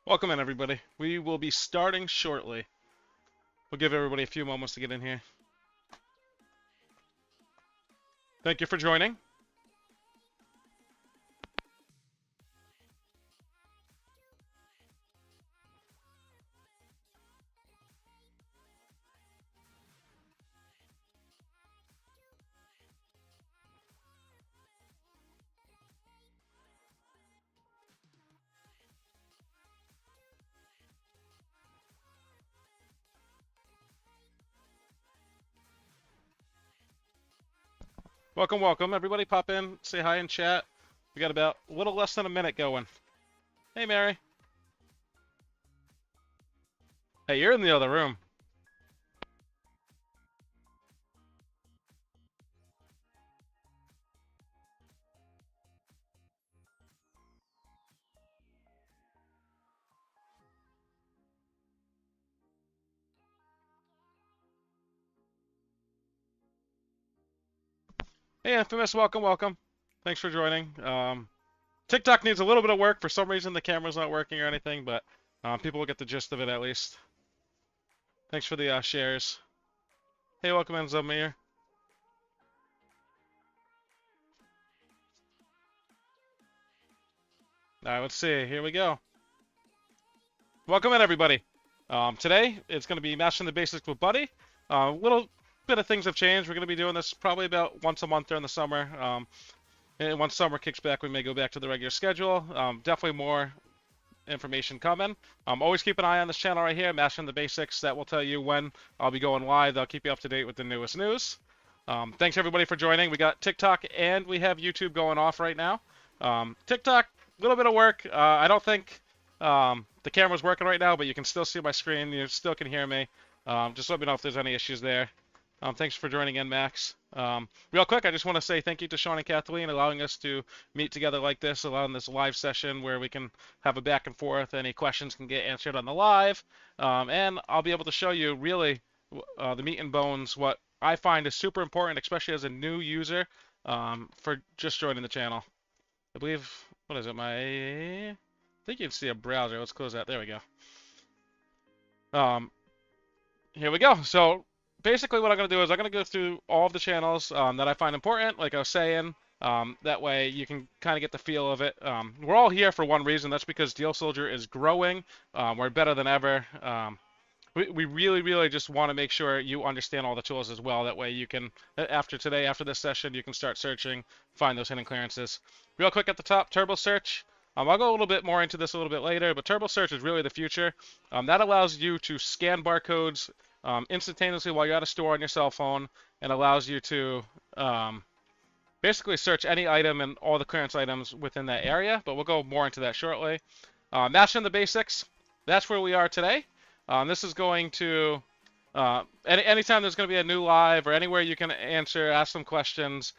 Welcome in, everybody. We will be starting shortly. We'll give everybody a few moments to get in here. Thank you for joining. Welcome, welcome. Everybody pop in, say hi in chat. We got about a little less than a minute going. Hey, Mary. Hey, you're in the other room. Hey, Infamous. Welcome, welcome. Thanks for joining. TikTok needs a little bit of work. For some reason, the camera's not working or anything, but people will get the gist of it at least. Thanks for the shares. Hey, welcome in, Zamir. All right, let's see. Here we go. Welcome in, everybody. Today, it's going to be Mastering the Basics with Buddy. Little bit of things have changed. We're going to be doing this probably about once a month during the summer. And once summer kicks back, we may go back to the regular schedule. Definitely more information coming. Always keep an eye on this channel right here, Mastering the Basics. That will tell you when I'll be going live. I'll keep you up to date with the newest news. Thanks, everybody, for joining. We got TikTok and we have YouTube going off right now. TikTok, a little bit of work. I don't think the camera's working right now, but you can still see my screen. You still can hear me. Just let me know if there's any issues there. Thanks for joining in, Max. Real quick, I just want to say thank you to Sean and Kathleen allowing us to meet together like this, allowing this live session where we can have a back and forth. Any questions can get answered on the live. And I'll be able to show you really the meat and bones, what I find is super important, especially as a new user, for just joining the channel. I believe, what is it, I think you can see a browser. Let's close that. There we go. Here we go. So basically what I'm going to do is I'm going to go through all of the channels that I find important, like I was saying. That way you can kind of get the feel of it. We're all here for one reason. That's because Deal Soldier is growing. We're better than ever. We really just want to make sure you understand all the tools as well. That way you can, after this session, you can start searching, find those hidden clearances. Real quick at the top, Turbo Search. I'll go a little bit more into this a little bit later, but Turbo Search is really the future. That allows you to scan barcodes instantaneously while you're at a store on your cell phone, and allows you to basically search any item and all the clearance items within that area, but we'll go more into that shortly. Mastering the Basics, that's where we are today. This is going to, anytime there's going to be a new live or anywhere you can ask some questions,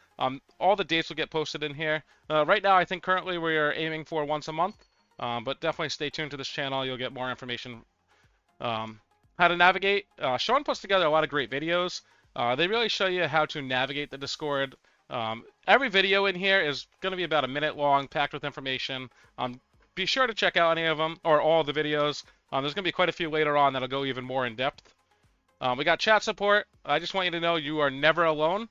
all the dates will get posted in here. Right now, I think currently we are aiming for once a month, but definitely stay tuned to this channel. You'll get more information. How to navigate. Sean puts together a lot of great videos. They really show you how to navigate the Discord. Every video in here is going to be about a minute long, packed with information. Be sure to check out any of them, or all the videos. There's going to be quite a few later on that'll go even more in depth. We got chat support. I just want you to know you are never alone.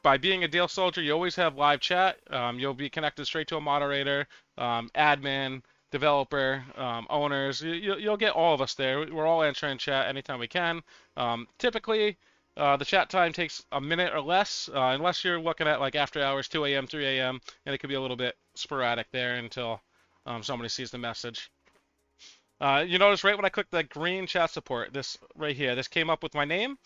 By being a Deal Soldier, you always have live chat. You'll be connected straight to a moderator, admin, developer, owners. You'll get all of us there. We're all answering chat anytime we can. Typically, the chat time takes a minute or less, unless you're looking at like after hours, 2 a.m., 3 a.m., and it could be a little bit sporadic there until somebody sees the message. You notice right when I click the green chat support, this right here, this came up with my name,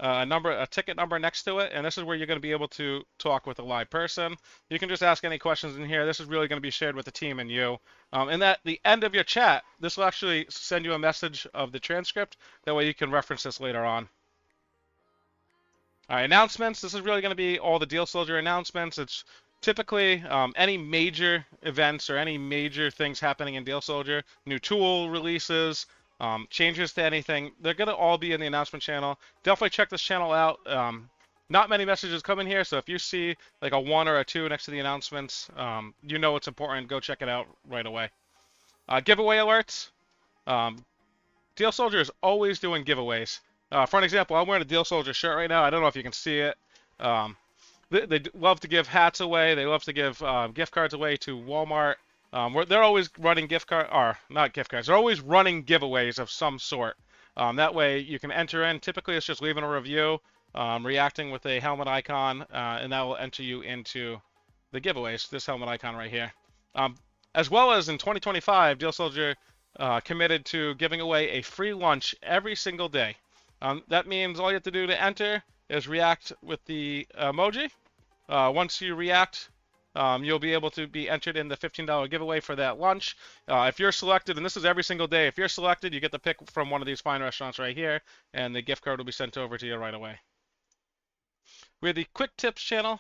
a ticket number next to it, and this is where you're going to be able to talk with a live person. You can just ask any questions in here. This is really going to be shared with the team and you. And at the end of your chat, this will actually send you a message of the transcript. That way you can reference this later on. All right, announcements. This is really going to be all the Deal Soldier announcements. It's typically any major events or any major things happening in Deal Soldier, new tool releases, changes to anything, they're going to all be in the announcement channel. Definitely check this channel out. Not many messages come in here, so if you see like a 1 or a 2 next to the announcements, you know it's important. Go check it out right away. Giveaway alerts. Deal Soldier is always doing giveaways. For an example, I'm wearing a Deal Soldier shirt right now. I don't know if you can see it. Um, they love to give hats away. They love to give gift cards away to Walmart. They're always running not gift cards. They're always running giveaways of some sort. That way you can enter in. Typically, it's just leaving a review, reacting with a helmet icon, and that will enter you into the giveaways. This helmet icon right here. As well as in 2025, Deal Soldier committed to giving away a free lunch every single day. That means all you have to do to enter is react with the emoji. Once you react, you'll be able to be entered in the $15 giveaway for that lunch. If you're selected, and this is every single day, if you're selected, you get to pick from one of these fine restaurants right here, and the gift card will be sent over to you right away. We have the Quick Tips channel.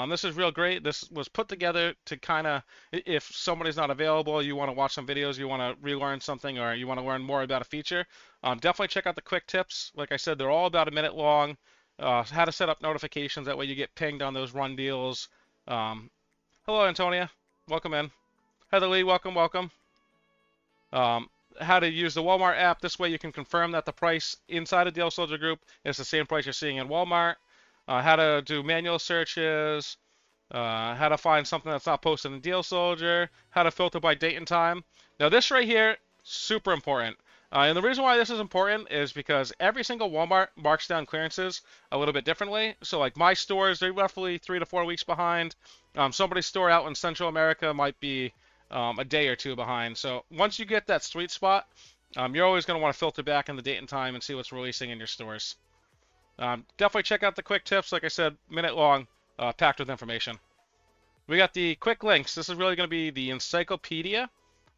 This is real great. This was put together to kind of, if somebody's not available, you want to watch some videos, you want to relearn something, or you want to learn more about a feature, definitely check out the Quick Tips. Like I said, they're all about a minute long. How to set up notifications, that way you get pinged on those run deals. Hello, Antonia. Welcome in. Heather Lee, welcome. How to use the Walmart app. This way you can confirm that the price inside a Deal Soldier group is the same price you're seeing in Walmart. How to do manual searches, how to find something that's not posted in Deal Soldier, how to filter by date and time. Now this right here, super important. And the reason why this is important is because every single Walmart marks down clearances a little bit differently. So like my stores, they're roughly 3 to 4 weeks behind. Somebody's store out in Central America might be a day or two behind. So once you get that sweet spot, you're always going to want to filter back in the date and time and see what's releasing in your stores. Definitely check out the Quick Tips. Like I said, minute long, packed with information. We got the quick links. This is really going to be the encyclopedia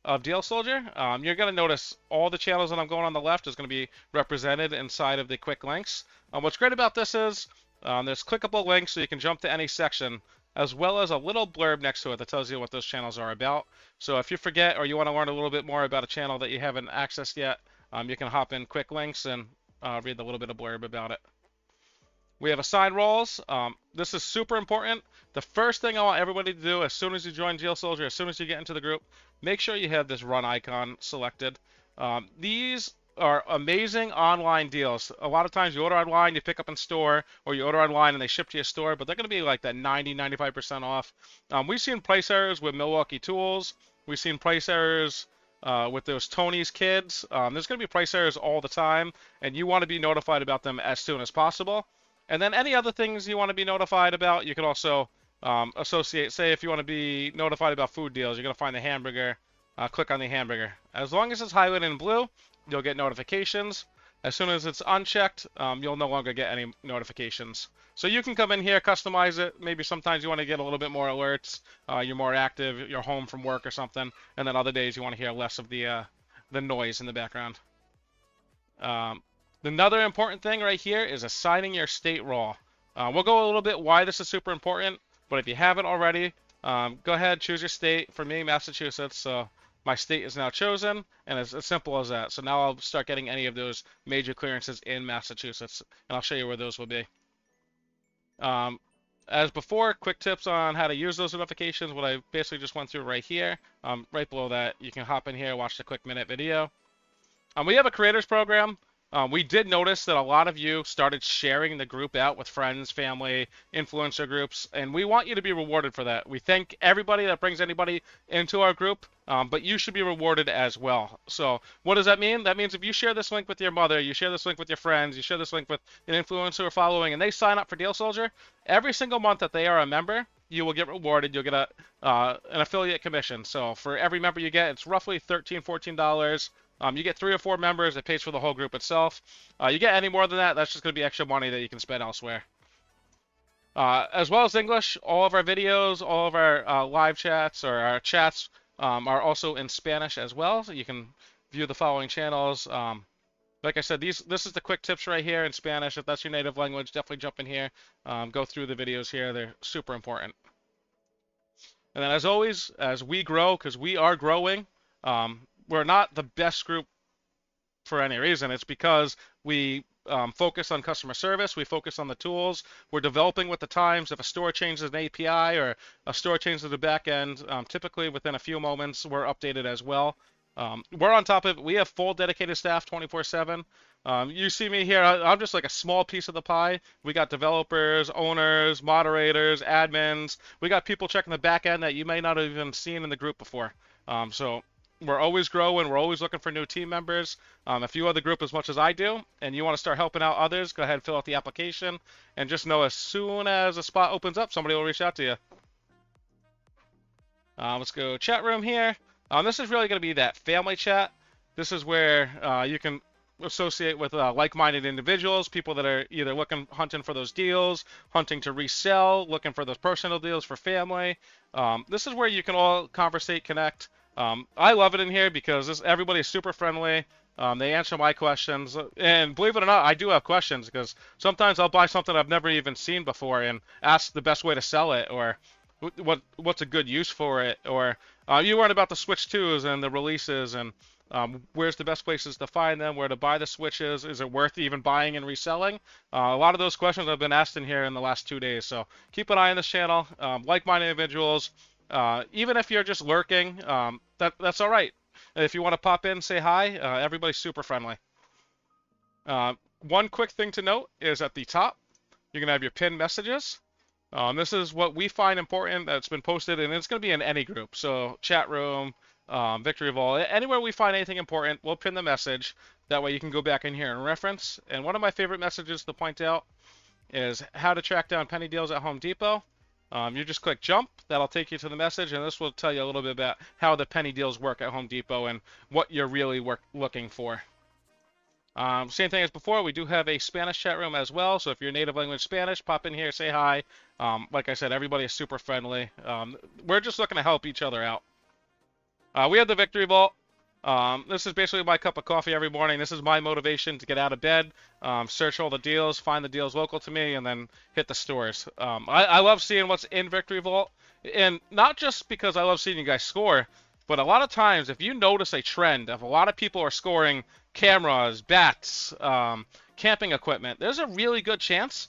of Deal Soldier. You're going to notice all the channels that I'm going on the left is going to be represented inside of the quick links. What's great about this is there's clickable links so you can jump to any section, as well as a little blurb next to it that tells you what those channels are about. So if you forget or you want to learn a little bit more about a channel that you haven't accessed yet, you can hop in quick links and read a little bit of blurb about it. We have assigned roles. This is super important. The first thing I want everybody to do as soon as you join Deal Soldier, as soon as you get into the group, make sure you have this run icon selected. These are amazing online deals. A lot of times you order online, you pick up in store, or you order online and they ship to your store, but they're going to be like that 90-95% off. We've seen price errors with Milwaukee Tools. We've seen price errors with those Tony's kids. There's going to be price errors all the time, and you want to be notified about them as soon as possible. And then any other things you want to be notified about, you can also associate. Say if you want to be notified about food deals, you're going to find the hamburger, click on the hamburger. As long as it's highlighted in blue, you'll get notifications. As soon as it's unchecked, you'll no longer get any notifications. So you can come in here, customize it. Maybe sometimes you want to get a little bit more alerts. You're more active, you're home from work or something. And then other days you want to hear less of the noise in the background. Another important thing right here is assigning your state role. We'll go a little bit why this is super important, but if you haven't already, go ahead, choose your state. For me, Massachusetts, so my state is now chosen, and it's as simple as that. So now I'll start getting any of those major clearances in Massachusetts, and I'll show you where those will be. As before, quick tips on how to use those notifications, what I basically just went through right here. Right below that, you can hop in here, watch the quick minute video. We have a creators program. We did notice that a lot of you started sharing the group out with friends, family, influencer groups, and we want you to be rewarded for that. We thank everybody that brings anybody into our group, but you should be rewarded as well. So what does that mean? That means if you share this link with your mother, you share this link with your friends, you share this link with an influencer or following, and they sign up for Deal Soldier, every single month that they are a member, you will get rewarded. You'll get an affiliate commission. So for every member you get, it's roughly $13, $14. You get 3 or 4 members, it pays for the whole group itself. You get any more than that, that's just going to be extra money that you can spend elsewhere. As well as English, all of our videos, all of our live chats or our chats are also in Spanish as well. So you can view the following channels. Like I said, this is the quick tips right here in Spanish. If that's your native language, definitely jump in here. Go through the videos here. They're super important. And then as always, as we grow, because we are growing, we're not the best group for any reason. It's because we focus on customer service. We focus on the tools. We're developing with the times. If a store changes an API or a store changes the back end, typically within a few moments, we're updated as well. We're on top of it. We have full dedicated staff 24/7. You see me here, I'm just like a small piece of the pie. We got developers, owners, moderators, admins. We got people checking the back end that you may not have even seen in the group before. So we're always growing. We're always looking for new team members. If you love the group as much as I do and you want to start helping out others, go ahead and fill out the application. And just know as soon as a spot opens up, somebody will reach out to you. Let's go chat room here. This is really going to be that family chat. This is where you can associate with like-minded individuals, people that are either hunting for those deals, hunting to resell, looking for those personal deals for family. This is where you can all conversate, connect. I love it in here because everybody is super friendly. They answer my questions, and believe it or not, I do have questions because sometimes I'll buy something I've never even seen before and ask the best way to sell it, or what's a good use for it, or you learn about the Switch 2s and the releases, and where's the best places to find them, where to buy the Switches, is it worth even buying and reselling? A lot of those questions have been asked in here in the last 2 days, so keep an eye on this channel. Like-minded individuals, even if you're just lurking, that's all right. If you want to pop in, say hi. Everybody's super friendly. One quick thing to note is at the top, you're going to have your pinned messages. This is what we find important that's been posted, and it's going to be in any group. So chat room, Victory Vault, anywhere we find anything important, we'll pin the message. That way you can go back in here and reference. And one of my favorite messages to point out is how to track down penny deals at Home Depot. You just click jump, that'll take you to the message, and this will tell you a little bit about how the penny deals work at Home Depot and what you're really looking for. Same thing as before, we do have a Spanish chat room as well, so if you're native language Spanish, pop in here, say hi. Like I said, everybody is super friendly. We're just looking to help each other out. We have the Victory Vault. This is basically my cup of coffee every morning. This is my motivation to get out of bed, search all the deals, find the deals local to me, and then hit the stores. I love seeing what's in Victory Vault, and not just because I love seeing you guys score, but a lot of times if you notice a trend of a lot of people are scoring cameras, bats, camping equipment, there's a really good chance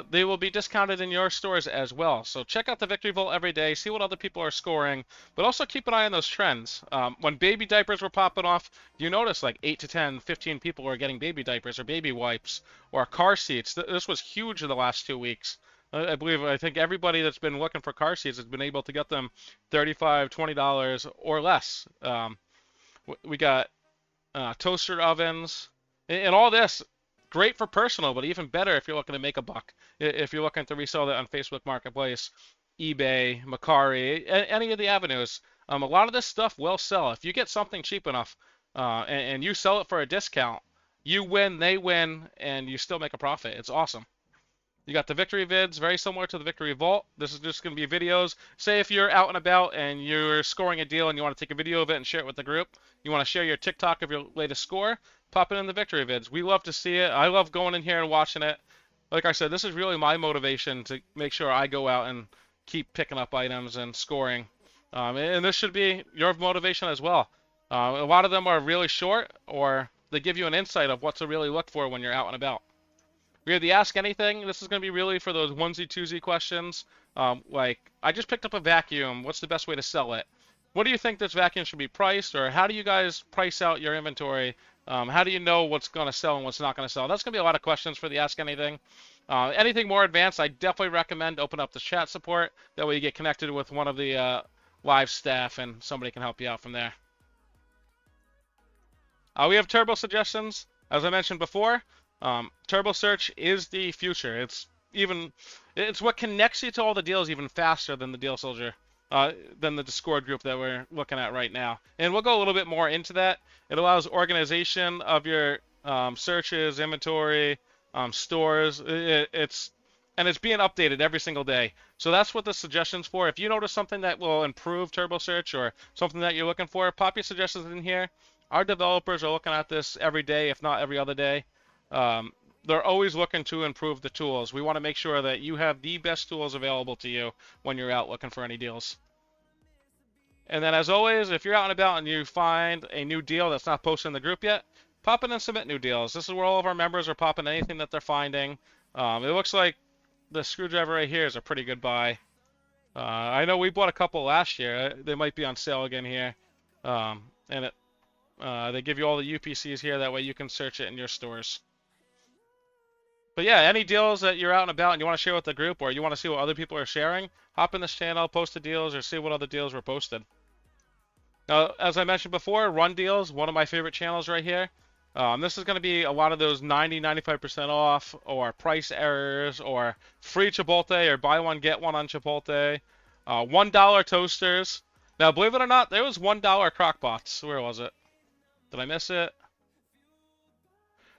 they will be discounted in your stores as well. So check out the Victory Vault every day, see what other people are scoring, but also keep an eye on those trends. When baby diapers were popping off, you notice like 8 to 10, 15 people were getting baby diapers or baby wipes or car seats. This was huge in the last 2 weeks. I think everybody that's been looking for car seats has been able to get them $35, $20 or less. We got toaster ovens and all this. Great for personal, but even better if you're looking to make a buck. If you're looking to resell that on Facebook Marketplace, eBay, Mercari, any of the avenues. A lot of this stuff will sell. If you get something cheap enough and you sell it for a discount, you win, they win, and you still make a profit. It's awesome. You got the Victory Vids, very similar to the Victory Vault. This is just going to be videos. Say if you're out and about and you're scoring a deal and you want to take a video of it and share it with the group. You want to share your TikTok of your latest score, pop it in the Victory Vids. We love to see it. I love going in here and watching it. Like I said, this is really my motivation to make sure I go out and keep picking up items and scoring. And this should be your motivation as well. A lot of them are really short, or they give you an insight of what to really look for when you're out and about. We have the Ask Anything. This is going to be really for those onesie twosie questions. Like, I just picked up a vacuum. What's the best way to sell it? What do you think this vacuum should be priced? Or how do you guys price out your inventory? How do you know what's going to sell and what's not going to sell? That's going to be a lot of questions for the Ask Anything. Anything more advanced, I definitely recommend open up the chat support. That way you get connected with one of the live staff and somebody can help you out from there. We have turbo suggestions. As I mentioned before, Turbo Search is the future. It's what connects you to all the deals even faster than the Deal Soldier, than the Discord group that we're looking at right now. And we'll go a little bit more into that. It allows organization of your searches, inventory, stores. It's being updated every single day. So that's what the suggestion's for. If you notice something that will improve Turbo Search or something that you're looking for, pop your suggestions in here. Our developers are looking at this every day, if not every other day. They're always looking to improve the tools. We want to make sure that you have the best tools available to you when you're out looking for any deals. And then as always, if you're out and about and you find a new deal that's not posted in the group yet, pop in and submit new deals. This is where all of our members are popping anything that they're finding. It looks like the screwdriver right here is a pretty good buy. I know we bought a couple last year. They might be on sale again here. and they give you all the UPCs here. That way you can search it in your stores. But yeah, any deals that you're out and about and you want to share with the group, or you want to see what other people are sharing, hop in this channel, post the deals, or see what other deals were posted. Now, as I mentioned before, Run Deals, one of my favorite channels right here. This is going to be a lot of those 90-95% off, or price errors, or free Chipotle, or buy one get one on Chipotle. $1 toasters. Now, believe it or not, there was $1 crockpots. Where was it? Did I miss it?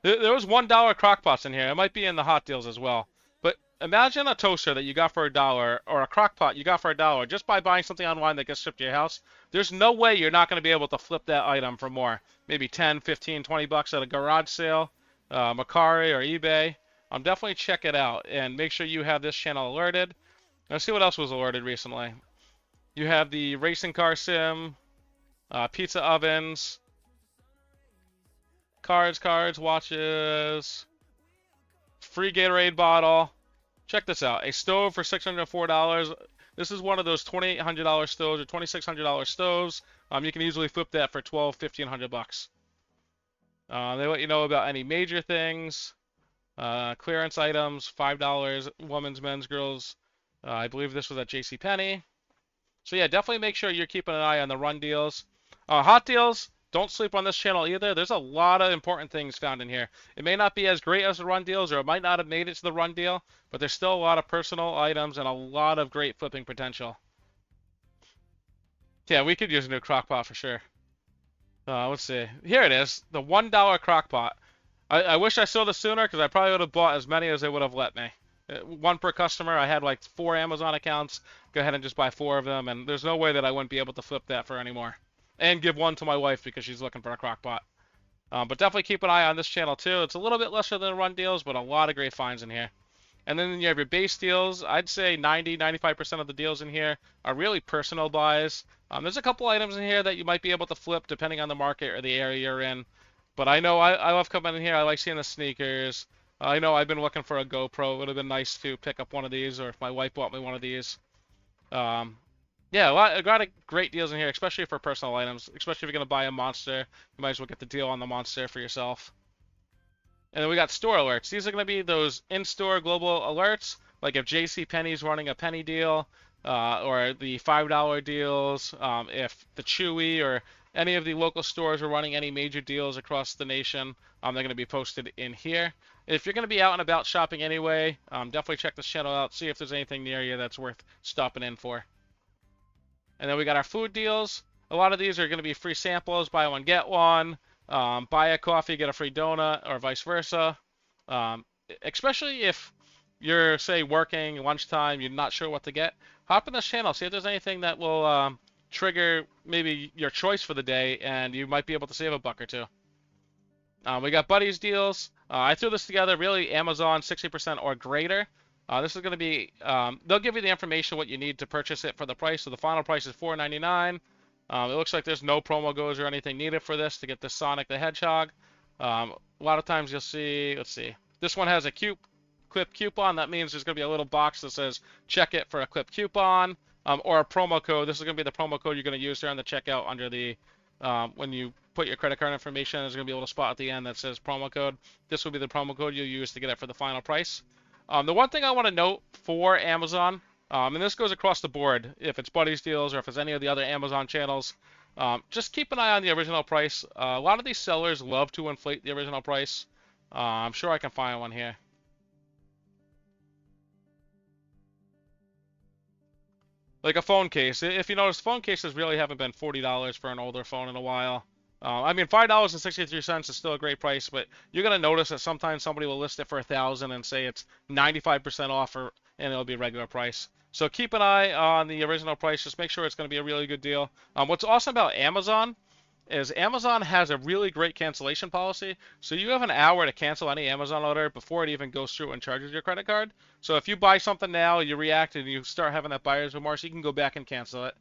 There was $1 crockpots in here. It might be in the hot deals as well. But imagine a toaster that you got for $1, or a crockpot you got for $1, just by buying something online that gets shipped to your house. There's no way you're not going to be able to flip that item for more. Maybe 10, 15, 20 bucks at a garage sale, Mercari or eBay. Definitely check it out and make sure you have this channel alerted. Let's see what else was alerted recently. You have the racing car sim, pizza ovens, cards, watches, free Gatorade bottle. Check this out. A stove for $604. This is one of those $2,800 stoves or $2,600 stoves. You can easily flip that for $1,200, $1,500 bucks. They let you know about any major things, clearance items, $5, women's, men's, girls. I believe this was at JCPenney. So yeah, definitely make sure you're keeping an eye on the Run Deals. Hot Deals, don't sleep on this channel either. There's a lot of important things found in here. It may not be as great as the Run Deals, or it might not have made it to the Run Deal, but there's still a lot of personal items and a lot of great flipping potential. Yeah, we could use a new crockpot for sure. Let's see. Here it is, the $1 crockpot. I wish I saw this sooner, because I probably would have bought as many as they would have let me. One per customer. I had like 4 Amazon accounts. Go ahead and just buy 4 of them, and there's no way that I wouldn't be able to flip that for any more. And give one to my wife because she's looking for a crock pot. But definitely keep an eye on this channel too. It's a little bit lesser than Run Deals, but a lot of great finds in here. And then you have your base deals. I'd say 90-95% of the deals in here are really personal buys. There's a couple items in here that you might be able to flip depending on the market or the area you're in. But I know I love coming in here. I like seeing the sneakers. I know I've been looking for a GoPro. It would have been nice to pick up one of these, or if my wife bought me one of these. Yeah, a lot of great deals in here, especially for personal items. Especially if you're going to buy a Monster, you might as well get the deal on the Monster for yourself. And then we got store alerts. These are going to be those in-store global alerts, like if JCPenney's running a penny deal, or the $5 deals, if the Chewy or any of the local stores are running any major deals across the nation, they're going to be posted in here. If you're going to be out and about shopping anyway, definitely check this channel out, see if there's anything near you that's worth stopping in for. And then we got our food deals. A lot of these are going to be free samples, buy one, get one. Buy a coffee, get a free donut, or vice versa. Especially if you're, say, working lunchtime, you're not sure what to get, hop in this channel, see if there's anything that will trigger maybe your choice for the day, and you might be able to save a buck or two. We got buddies deals. I threw this together, really Amazon 60% or greater. This is going to be, they'll give you the information what you need to purchase it for the price. So the final price is $4.99. It looks like there's no promo codes or anything needed for this to get the Sonic the Hedgehog. A lot of times you'll see, let's see, this one has a clip coupon. That means there's going to be a little box that says check it for a clip coupon, or a promo code. This is going to be the promo code you're going to use during the checkout under the, when you put your credit card information, there's going to be a little spot at the end that says promo code. This will be the promo code you'll use to get it for the final price. The one thing I want to note for Amazon, and this goes across the board, if it's Buddies Deals or if it's any of the other Amazon channels, just keep an eye on the original price. A lot of these sellers love to inflate the original price. I'm sure I can find one here. Like a phone case. If you notice, phone cases really haven't been $40 for an older phone in a while. I mean, $5.63 is still a great price, but you're gonna notice that sometimes somebody will list it for $1,000 and say it's 95% off, and it'll be regular price. So keep an eye on the original price. Just make sure it's gonna be a really good deal. What's awesome about Amazon is Amazon has a really great cancellation policy. So you have an hour to cancel any Amazon order before it even goes through and charges your credit card. So if you buy something now, you react and you start having that buyer's remorse, you can go back and cancel it.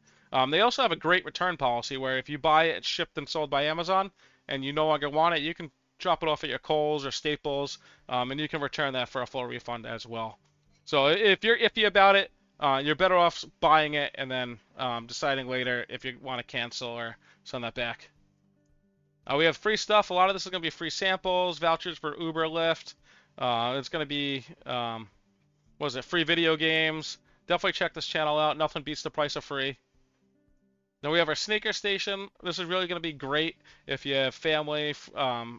They also have a great return policy where if you buy it, it's shipped and sold by Amazon, and you no longer want it, you can drop it off at your Kohl's or Staples, and you can return that for a full refund as well. So if you're iffy about it, you're better off buying it and then deciding later if you want to cancel or send that back. We have free stuff. A lot of this is going to be free samples, vouchers for Uber, Lyft. It's going to be, what is it, free video games. Definitely check this channel out. Nothing beats the price of free. Now we have our sneaker station. This is really going to be great if you have family,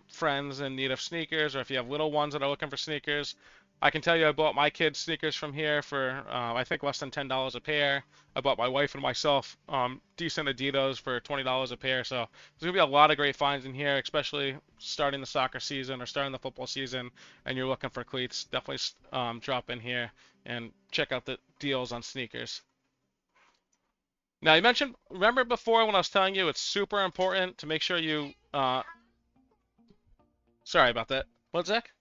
friends in need of sneakers, or if you have little ones that are looking for sneakers. I can tell you I bought my kids sneakers from here for I think less than $10 a pair. I bought my wife and myself decent Adidas for $20 a pair. So there's going to be a lot of great finds in here, especially starting the soccer season or starting the football season and you're looking for cleats. Definitely drop in here and check out the deals on sneakers. Now, you mentioned, remember before when I was telling you it's super important to make sure you, sorry about that. What, Zach?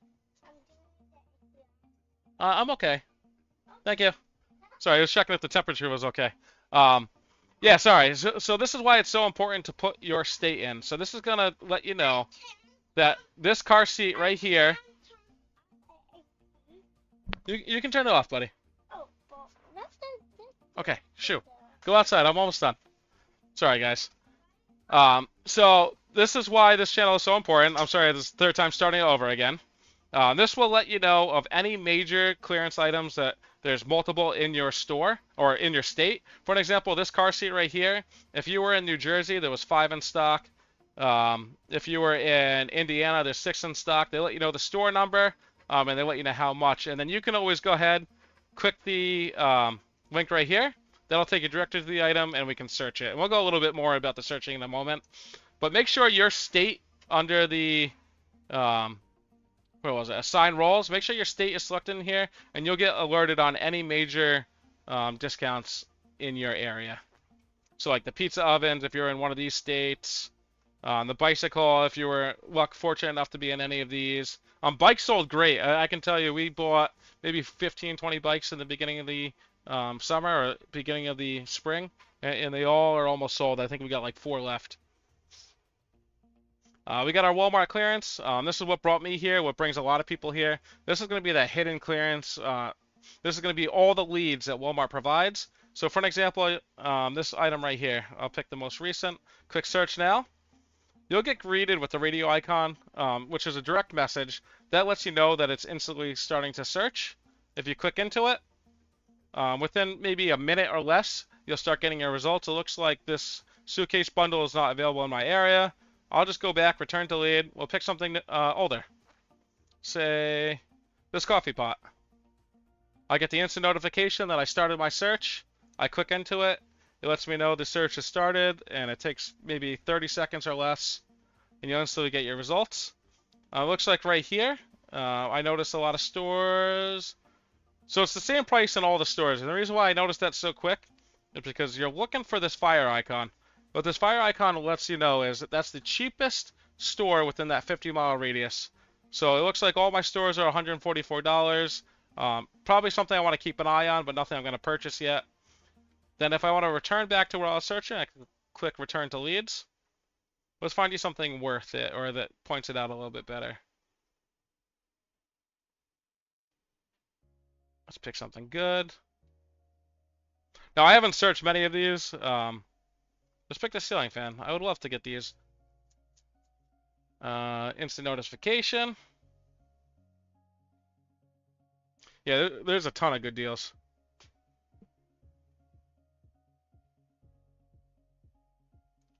I'm okay. Thank you. Sorry, I was checking if the temperature was okay. Yeah, sorry. So this is why it's so important to put your state in. So this is going to let you know that this car seat right here, you can turn it off, buddy. Okay, shoo. Go outside. I'm almost done. Sorry, guys. So this is why this channel is so important. I'm sorry, this is the third time starting it over again. This will let you know of any major clearance items that there's multiple in your store or in your state. For an example, this car seat right here, if you were in New Jersey, there was 5 in stock. If you were in Indiana, there's 6 in stock. They let you know the store number, and they let you know how much. And then you can always go ahead, click the link right here. That'll take you directly to the item, and we can search it. And we'll go a little bit more about the searching in a moment. But make sure your state under the, where was it, assign roles. Make sure your state is selected in here, and you'll get alerted on any major discounts in your area. So like the pizza ovens, if you're in one of these states. The bicycle, if you were fortunate enough to be in any of these. Bikes sold great. I can tell you, we bought maybe 15, 20 bikes in the beginning of the summer or beginning of the spring, and they all are almost sold. I think we got like 4 left. We got our Walmart clearance. This is what brought me here, what brings a lot of people here. This is going to be that hidden clearance. This is going to be all the leads that Walmart provides. So for an example, this item right here, I'll pick the most recent. Click search now. You'll get greeted with the radio icon, which is a direct message. That lets you know that it's instantly starting to search. If you click into it, within maybe a minute or less, you'll start getting your results. It looks like this suitcase bundle is not available in my area. I'll just go back, return to lead. We'll pick something older. Say this coffee pot. I get the instant notification that I started my search. I click into it. It lets me know the search has started, and it takes maybe 30 seconds or less, and you'll instantly get your results. Looks like right here, I noticed a lot of stores. So it's the same price in all the stores, and the reason why I noticed that so quick is because you're looking for this fire icon. What this fire icon lets you know is that that's the cheapest store within that 50-mile radius. So it looks like all my stores are $144. Probably something I want to keep an eye on, but nothing I'm going to purchase yet. Then if I want to return back to where I was searching, I can click return to leads. Let's find you something worth it, or that points it out a little bit better. Let's pick something good. Now I haven't searched many of these. Let's pick the ceiling fan. I would love to get these. Instant notification. Yeah, there's a ton of good deals.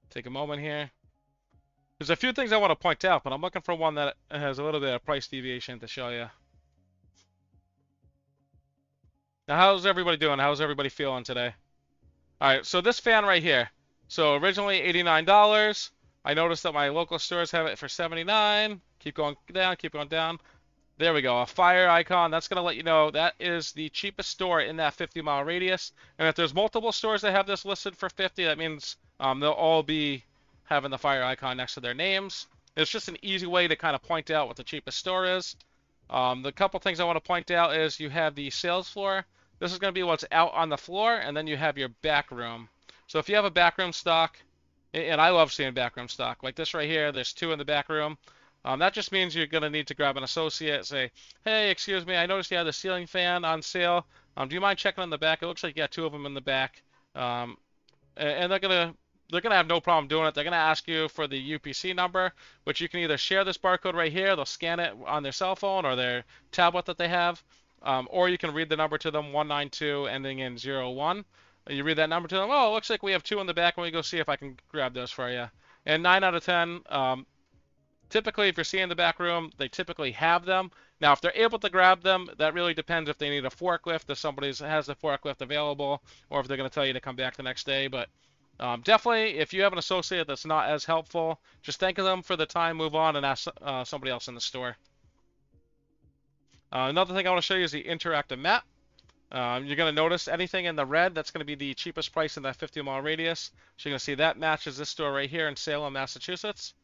Take a moment here. There's a few things I want to point out, but I'm looking for one that has a little bit of price deviation to show you. Now, how's everybody doing? How's everybody feeling today? All right, so this fan right here. So originally $89. I noticed that my local stores have it for $79. Keep going down, keep going down. There we go, a fire icon. That's going to let you know that is the cheapest store in that 50-mile radius. And if there's multiple stores that have this listed for 50, that means they'll all be having the fire icon next to their names. It's just an easy way to kind of point out what the cheapest store is. The couple things I want to point out is you have the sales floor. This is going to be what's out on the floor, and then you have your back room. So if you have a back room stock, and I love seeing back room stock, like this right here, there's 2 in the back room. That just means you're going to need to grab an associate, say, hey, excuse me, I noticed you had the ceiling fan on sale. Do you mind checking on the back? It looks like you got 2 of them in the back. And they're going to they're going to have no problem doing it. They're going to ask you for the UPC number, which you can either share this barcode right here. They'll scan it on their cell phone or their tablet that they have, or you can read the number to them, 192 ending in 01. You read that number to them. Oh, it looks like we have 2 in the back. Let me go see if I can grab those for you. And 9 out of 10, typically, if you're seeing the back room, they typically have them. Now, if they're able to grab them, that really depends if they need a forklift, if somebody has the forklift available, or if they're going to tell you to come back the next day. But definitely, if you have an associate that's not as helpful, just thank them for the time, move on, and ask somebody else in the store. Another thing I want to show you is the interactive map. You're going to notice anything in the red, that's going to be the cheapest price in that 50-mile radius. So you're going to see that matches this store right here in Salem, Massachusetts.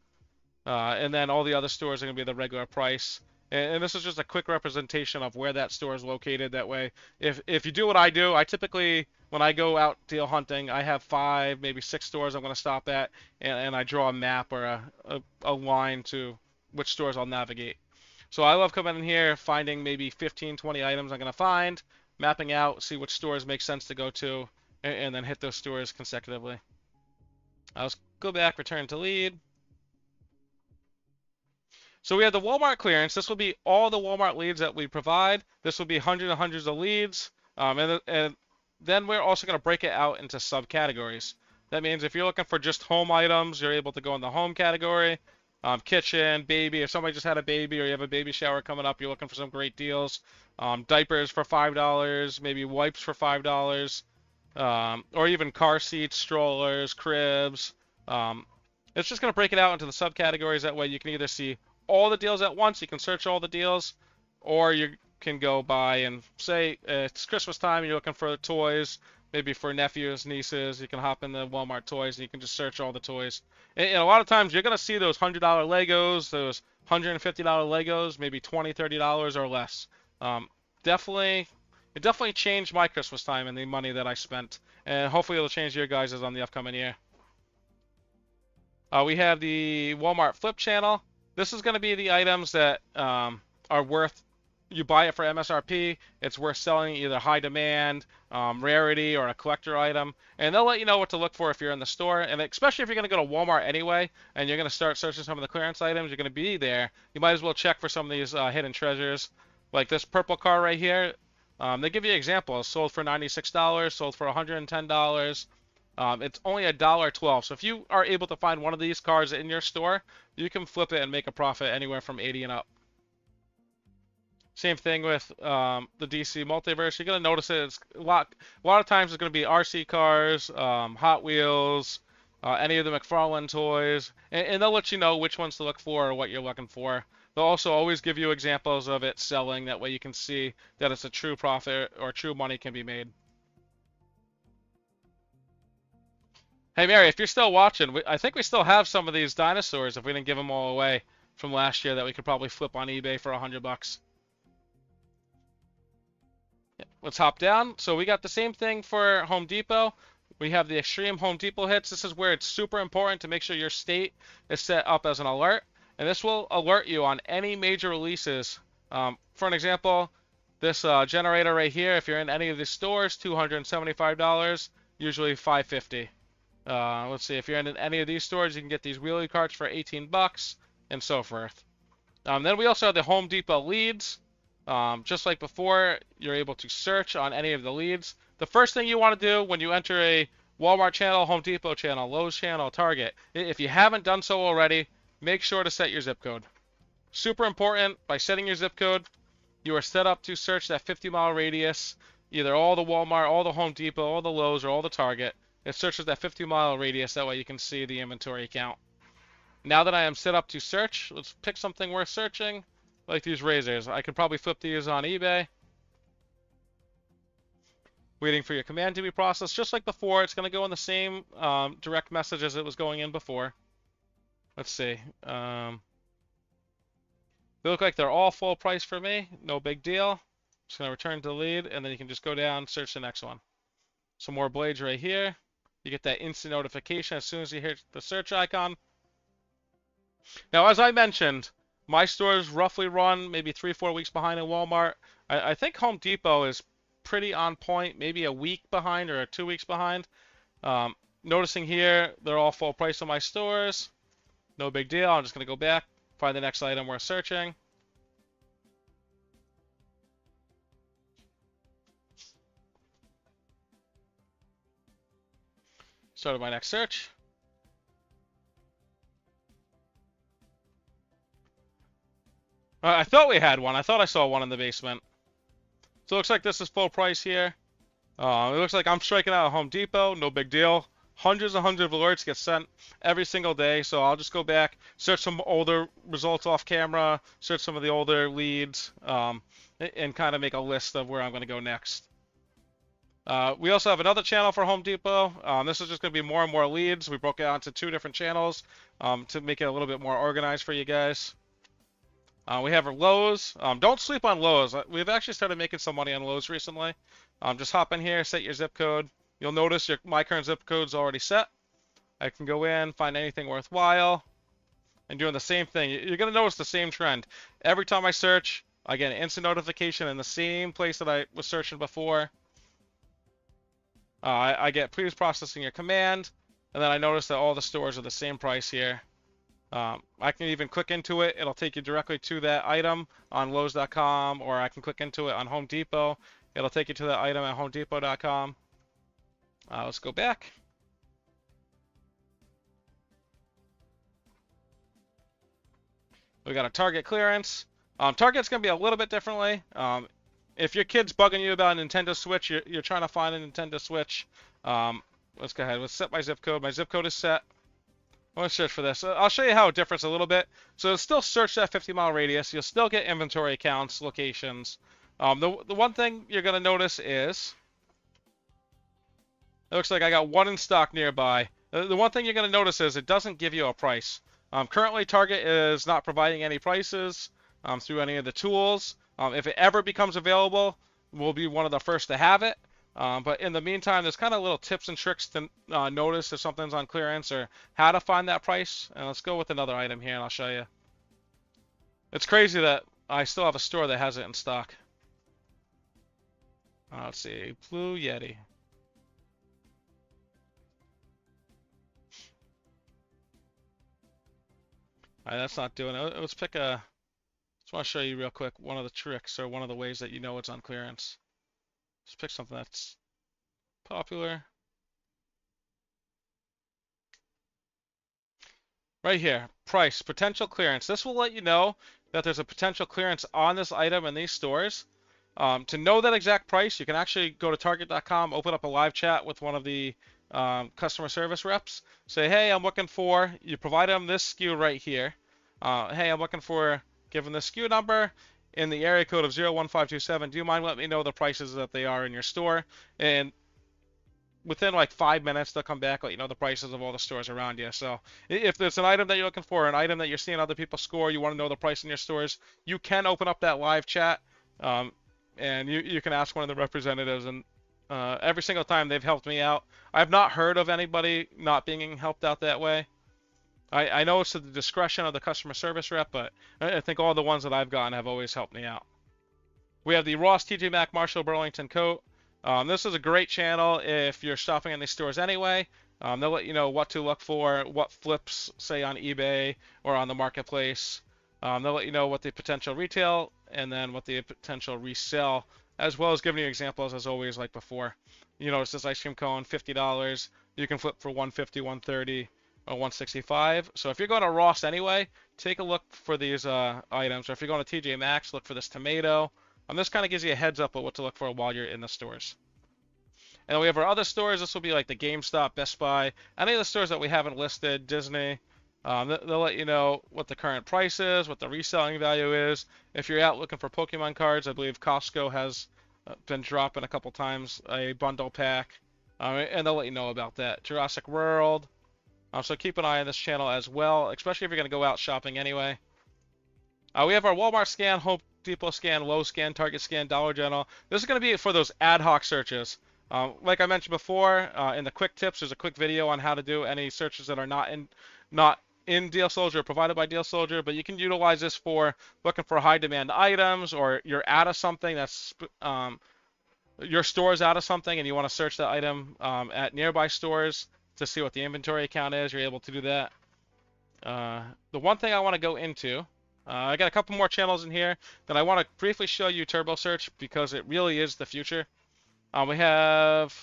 And then all the other stores are going to be the regular price. And this is just a quick representation of where that store is located. That way, if you do what I do, I typically, when I go out deal hunting, I have 5, maybe 6 stores I'm going to stop at, and I draw a map or a line to which stores I'll navigate. So I love coming in here, finding maybe 15, 20 items I'm going to find, mapping out, see which stores make sense to go to, and then hit those stores consecutively. Let's go back, return to lead. So we have the Walmart clearance. This will be all the Walmart leads that we provide. This will be hundreds and hundreds of leads. And then we're also going to break it out into subcategories. That means if you're looking for just home items, you're able to go in the home category. Kitchen, baby, if somebody just had a baby or you have a baby shower coming up, you're looking for some great deals. Diapers for $5, maybe wipes for $5, or even car seats, strollers, cribs. It's just going to break it out into the subcategories. That way you can either see all the deals at once, you can search all the deals, or you can go by and say it's Christmas time, you're looking for toys, maybe for nephews, nieces, you can hop in the Walmart toys and you can just search all the toys. And a lot of times you're going to see those $100 Legos, those $150 Legos, maybe $20, $30 or less. It definitely changed my Christmas time and the money that I spent, and hopefully it'll change your guys' on the upcoming year. We have the Walmart Flip channel. This is going to be the items that are worth, you buy it for MSRP, it's worth selling either high demand, rarity, or a collector item. And they'll let you know what to look for if you're in the store. And especially if you're going to go to Walmart anyway, and you're going to start searching some of the clearance items, you're going to be there, you might as well check for some of these hidden treasures. Like this purple car right here, they give you examples. Sold for $96, sold for $110. It's only $1.12. So if you are able to find one of these cars in your store, you can flip it and make a profit anywhere from 80 and up. Same thing with the DC Multiverse. You're gonna notice it. It's a lot of times it's gonna be RC cars, Hot Wheels, any of the McFarlane toys, and they'll let you know which ones to look for or what you're looking for. They'll also always give you examples of it selling. That way you can see that it's a true profit or true money can be made. Hey Mary, if you're still watching, I think we still have some of these dinosaurs if we didn't give them all away from last year that we could probably flip on eBay for $100. Yeah, let's hop down. So we got the same thing for Home Depot. We have the Extreme Home Depot hits. This is where it's super important to make sure your state is set up as an alert. And this will alert you on any major releases. For an example, this generator right here, if you're in any of these stores, $275, usually $550. Let's see, if you're in any of these stores, you can get these wheelie carts for $18 and so forth. Then we also have the Home Depot leads. Just like before, you're able to search on any of the leads. The first thing you want to do when you enter a Walmart channel, Home Depot channel, Lowe's channel, Target, if you haven't done so already, make sure to set your zip code. Super important, by setting your zip code, you are set up to search that 50-mile radius, either all the Walmart, all the Home Depot, all the Lowe's, or all the Target. It searches that 50-mile radius, that way you can see the inventory count. Now that I am set up to search, let's pick something worth searching, like these razors. I could probably flip these on eBay. Waiting for your command to be processed. Just like before, it's going to go in the same direct message as it was going in before. Let's see. They look like they're all full price for me. No big deal. Just going to return to the lead, and then you can just go down and search the next one. Some more blades right here. You get that instant notification as soon as you hit the search icon. Now, as I mentioned, my stores roughly run maybe 3-4 weeks behind in Walmart. I think Home Depot is pretty on point, maybe a week behind or 2 weeks behind. noticing here, they're all full price on my stores. No big deal. I'm just going to go back, find the next item we're searching. Started my next search. I thought we had one. I thought I saw one in the basement. So it looks like this is full price here. It looks like I'm striking out at Home Depot. No big deal. Hundreds and hundreds of alerts get sent every single day. So I'll just go back, search some older results off camera, search some of the older leads, and kind of make a list of where I'm going to go next. We also have another channel for Home Depot. This is just going to be more and more leads. We broke it out into 2 different channels to make it a little bit more organized for you guys. We have our Lowe's. Don't sleep on Lowe's. We've actually started making some money on Lowe's recently. Just hop in here, set your zip code. You'll notice my current zip code is already set. I can go in, find anything worthwhile, and doing the same thing. You're going to notice the same trend. Every time I search, I get an instant notification in the same place that I was searching before. I get please processing your command, and then I notice that all the stores are the same price here. I can even click into it. It'll take you directly to that item on Lowes.com, or I can click into it on Home Depot. It'll take you to that item at HomeDepot.com. Let's go back. We got a Target clearance. Target's going to be a little bit differently. If your kid's bugging you about a Nintendo Switch, you're trying to find a Nintendo Switch, let's go ahead. Let's set my zip code. My zip code is set. I'm going to search for this. I'll show you how it differs a little bit. So it'll still search that 50-mile radius. You'll still get inventory accounts, locations. The one thing you're going to notice is it looks like I got one in stock nearby. The one thing you're going to notice is it doesn't give you a price. Currently, Target is not providing any prices through any of the tools. If it ever becomes available, we'll be one of the first to have it. But in the meantime, there's kind of little tips and tricks to notice if something's on clearance or how to find that price. And let's go with another item here and I'll show you. It's crazy that I still have a store that has it in stock. Let's see, Blue Yeti. Alright, that's not doing it. Let's pick a... Just want to show you real quick one of the tricks or one of the ways that you know it's on clearance. Let's pick something that's popular. Right here, price, potential clearance. This will let you know that there's a potential clearance on this item in these stores. To know that exact price, you can actually go to Target.com, open up a live chat with one of the customer service reps. Say, hey, I'm looking for, you provide them this SKU right here. Hey, I'm looking for, given the SKU number, in the area code of 01527, do you mind letting me know the prices that they are in your store? And within like 5 minutes, they'll come back, let you know the prices of all the stores around you. So if there's an item that you're looking for, an item that you're seeing other people score, you want to know the price in your stores, you can open up that live chat, and you can ask one of the representatives. And every single time they've helped me out. I've not heard of anybody not being helped out that way. I know it's at the discretion of the customer service rep, but I think all the ones that I've gotten have always helped me out. We have the Ross, TJ Maxx, Marshall, Burlington coat. This is a great channel if you're shopping in these stores anyway. They'll let you know what to look for, what flips, say, on eBay or on the marketplace. They'll let you know what the potential retail and then what the potential resell, as well as giving you examples as always like before. You notice this ice cream cone, $50. You can flip for $150, $130. Or $165. So if you're going to Ross anyway, take a look for these items. Or if you're going to TJ Maxx, look for this tomato. This kind of gives you a heads up of what to look for while you're in the stores. And then we have our other stores. This will be like the GameStop, Best Buy, any of the stores that we haven't listed, Disney. They'll let you know what the current price is, what the reselling value is. If you're out looking for Pokemon cards, I believe Costco has been dropping a couple times a bundle pack. And they'll let you know about that. Jurassic World. So keep an eye on this channel as well, especially if you're going to go out shopping anyway. We have our Walmart scan, Home Depot scan, Lowe's scan, Target scan, Dollar General. This is going to be for those ad hoc searches. Like I mentioned before, in the quick tips, there's a quick video on how to do any searches that are not in Deal Soldier or provided by Deal Soldier, but you can utilize this for looking for high demand items, or you're out of something that's your store's out of something and you want to search that item at nearby stores. to see what the inventory count is, you're able to do that. The one thing I want to go into, I got a couple more channels in here that I want to briefly show you Turbo Search because it really is the future. We have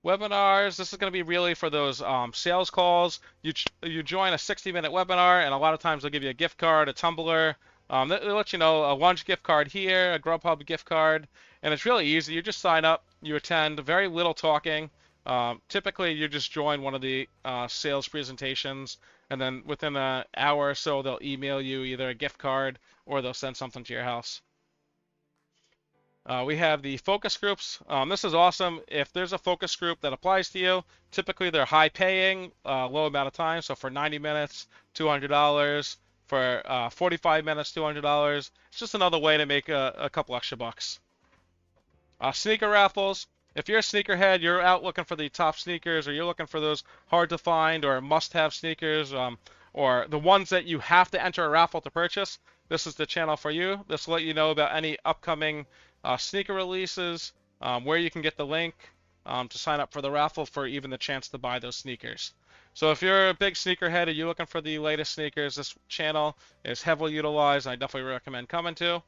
webinars. This is going to be really for those sales calls. You join a 60-minute webinar, and a lot of times they'll give you a gift card, a tumbler. They'll let you know a lunch gift card here, a Grubhub gift card, and it's really easy. You just sign up, you attend, very little talking. Typically, you just join one of the sales presentations, and then within an hour or so, they'll email you either a gift card or they'll send something to your house. We have the focus groups. This is awesome. If there's a focus group that applies to you, typically they're high paying, low amount of time. So for 90 minutes, $200. For 45 minutes, $200. It's just another way to make a couple extra bucks. Sneaker raffles. If you're a sneakerhead, you're out looking for the top sneakers, or you're looking for those hard to find or must-have sneakers, or the ones that you have to enter a raffle to purchase, this is the channel for you. This will let you know about any upcoming sneaker releases, where you can get the link to sign up for the raffle for even the chance to buy those sneakers. So if you're a big sneakerhead and you're looking for the latest sneakers, this channel is heavily utilized, and I definitely recommend coming to.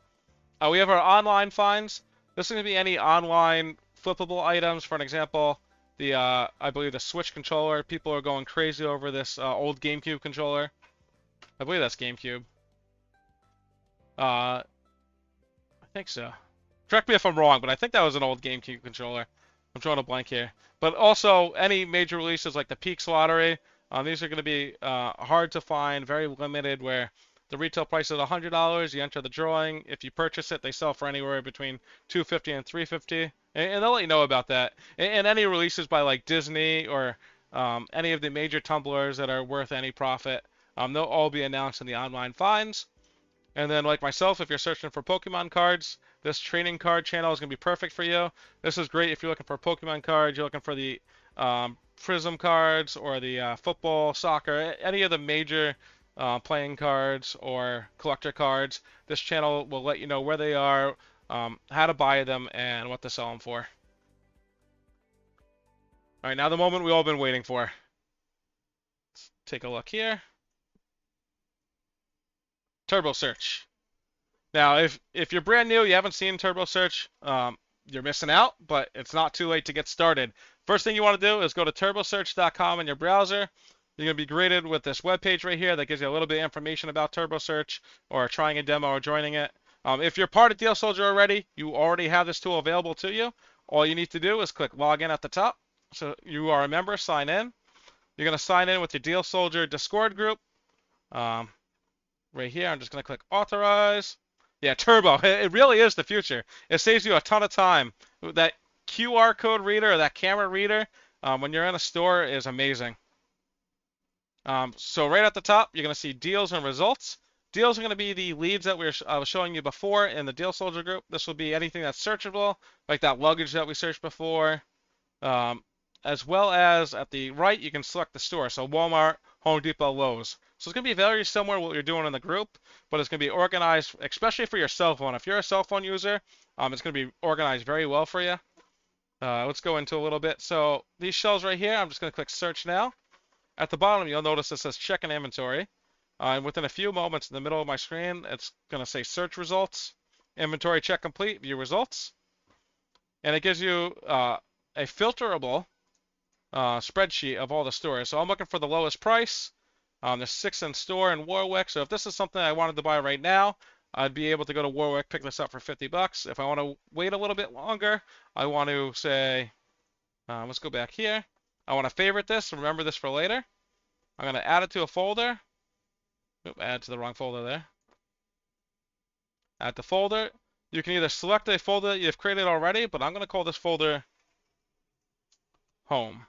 We have our online finds. This is going to be any online flippable items. For an example, I believe the Switch controller. People are going crazy over this old GameCube controller. I believe that's GameCube. I think so. Correct me if I'm wrong, but I think that was an old GameCube controller. I'm drawing a blank here. But also, any major releases like the Peaks Lottery, these are going to be hard to find, very limited, where the retail price is $100. You enter the drawing. If you purchase it, they sell for anywhere between $250 and $350. And they'll let you know about that. And any releases by like Disney or any of the major tumblers that are worth any profit, they'll all be announced in the online finds. And then, like myself, if you're searching for Pokemon cards, this trading card channel is going to be perfect for you. This is great if you're looking for Pokemon cards, you're looking for the Prism cards, or the football, soccer, any of the major playing cards or collector cards. This channel will let you know where they are, how to buy them, and what to sell them for. All right, now the moment we've all been waiting for. Let's take a look here. Turbo Search. Now, if you're brand new, you haven't seen Turbo Search, you're missing out, but it's not too late to get started. First thing you want to do is go to turbosearch.com in your browser. You're going to be greeted with this webpage right here that gives you a little bit of information about Turbo Search, or trying a demo, or joining it. If you're part of Deal Soldier already, you already have this tool available to you. All you need to do is click Login at the top. So you are a member, sign in. You're going to sign in with your Deal Soldier Discord group. Right here, I'm just going to click Authorize. Yeah, Turbo. It really is the future. It saves you a ton of time. That QR code reader, or that camera reader, when you're in a store, is amazing. So right at the top, you're going to see deals and results. Deals are going to be the leads that I was showing you before in the Deal Soldier group. This will be anything that's searchable, like that luggage that we searched before. As well as at the right, you can select the store. So Walmart, Home Depot, Lowe's. So it's going to be very similar to what you're doing in the group, but it's going to be organized, especially for your cell phone. If you're a cell phone user, it's going to be organized very well for you. Let's go into a little bit. So these shelves right here, I'm just going to click Search Now. At the bottom, you'll notice it says Check an Inventory. And within a few moments in the middle of my screen, it's going to say Search Results, Inventory Check Complete, View Results. And it gives you a filterable spreadsheet of all the stores. So I'm looking for the lowest price. There's 6 in store in Warwick. So if this is something I wanted to buy right now, I'd be able to go to Warwick, pick this up for $50. If I want to wait a little bit longer, I want to say, let's go back here. I want to favorite this, remember this for later. I'm going to add it to a folder. Oop, add to the wrong folder there. Add the folder. You can either select a folder that you've created already, but I'm going to call this folder Home.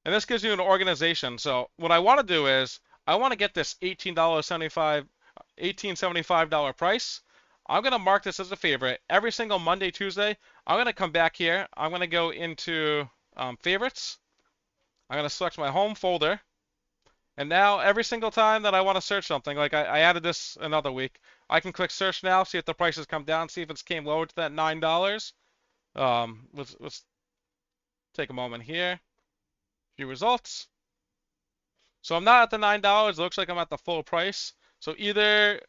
And this gives you an organization. So what I want to do is, I want to get this $18.75 price. I'm going to mark this as a favorite. Every single Monday, Tuesday, I'm going to come back here. I'm going to go into favorites. I'm going to select my home folder. And now every single time that I want to search something, like I added this another week, I can click Search Now, see if the prices come down, see if it's came lower to that $9. Let's take a moment here. View results. So I'm not at the $9. It looks like I'm at the full price. So either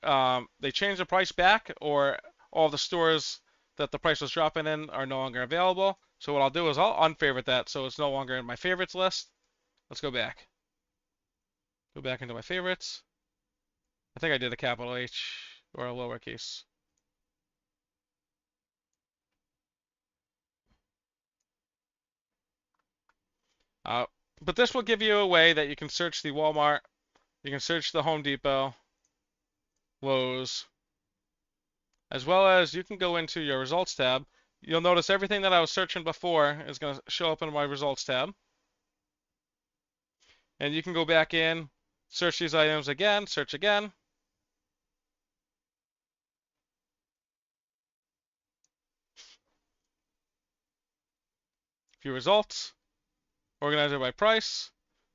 they change the price back, or all the stores that the price was dropping in are no longer available. So what I'll do is I'll unfavorite that so it's no longer in my favorites list. Let's go back. Go back into my favorites. I think I did a capital H or a lowercase. But this will give you a way that you can search the Walmart, you can search the Home Depot, Lowe's, as well as you can go into your results tab. You'll notice everything that I was searching before is going to show up in my results tab. And you can go back in, search these items again, search again. View results, organizer by price.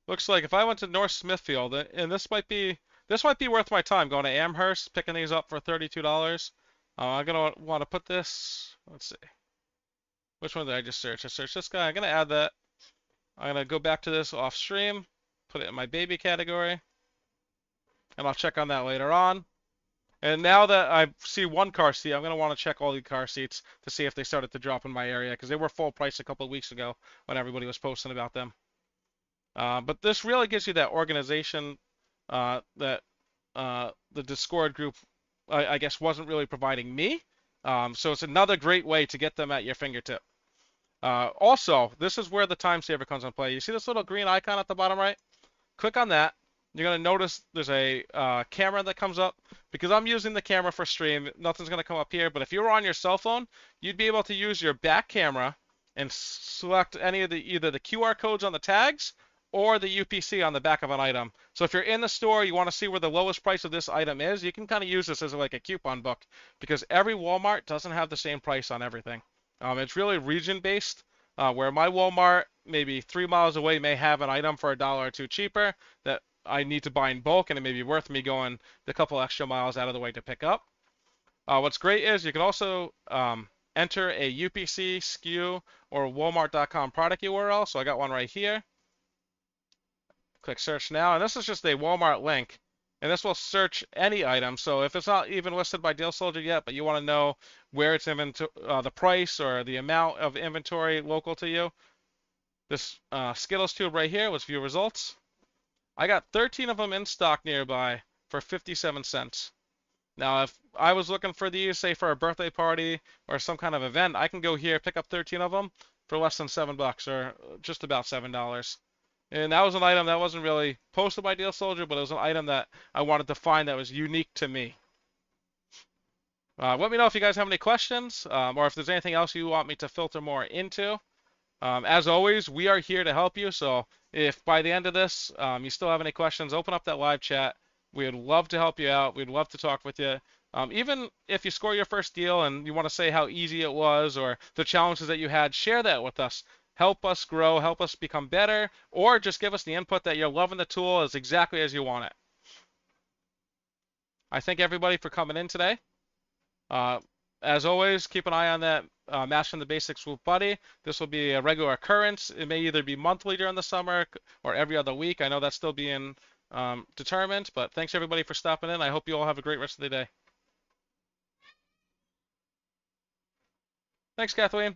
Looks like if I went to North Smithfield, and this might be worth my time going to Amherst, picking these up for $32. I'm gonna want to put this. Let's see, which one did I just search? I searched this guy. I'm gonna add that. I'm gonna go back to this off stream, put it in my baby category, and I'll check on that later on. And now that I see one car seat, I'm going to want to check all the car seats to see if they started to drop in my area, because they were full price a couple of weeks ago when everybody was posting about them. But this really gives you that organization that the Discord group, I guess, wasn't really providing me. So it's another great way to get them at your fingertip. Also, this is where the time saver comes into play. You see this little green icon at the bottom right? Click on that. You're going to notice there's a camera that comes up. Because I'm using the camera for stream, nothing's going to come up here. But if you were on your cell phone, you'd be able to use your back camera and select any of either the QR codes on the tags or the UPC on the back of an item. So if you're in the store, you want to see where the lowest price of this item is, you can kind of use this as like a coupon book, because every Walmart doesn't have the same price on everything. It's really region based, where my Walmart maybe 3 miles away may have an item for $1 or $2 cheaper that I need to buy in bulk, and it may be worth me going the couple extra miles out of the way to pick up. What's great is you can also enter a UPC, SKU, or Walmart.com product URL. So I got one right here. Click search now, and this is just a Walmart link, and this will search any item. So if it's not even listed by Deal Soldier yet, but you want to know where it's the price or the amount of inventory local to you, this Skittles tube right here was view results. I got 13 of them in stock nearby for 57 cents. Now, if I was looking for these, say for a birthday party or some kind of event, I can go here, pick up 13 of them for less than $7 or just about $7. And that was an item that wasn't really posted by Deal Soldier, but it was an item that I wanted to find that was unique to me. Let me know if you guys have any questions, or if there's anything else you want me to filter more into. As always, we are here to help you. So if by the end of this you still have any questions, open up that live chat. We would love to help you out. We'd love to talk with you. Even if you score your first deal and you want to say how easy it was or the challenges that you had, share that with us. Help us grow, help us become better, or just give us the input that you're loving the tool as exactly as you want it. I thank everybody for coming in today. As always, keep an eye on that Mastering the Basics with Buddy. This will be a regular occurrence. It may either be monthly during the summer or every other week. I know that's still being determined, but thanks everybody for stopping in. I hope you all have a great rest of the day. Thanks, Kathleen.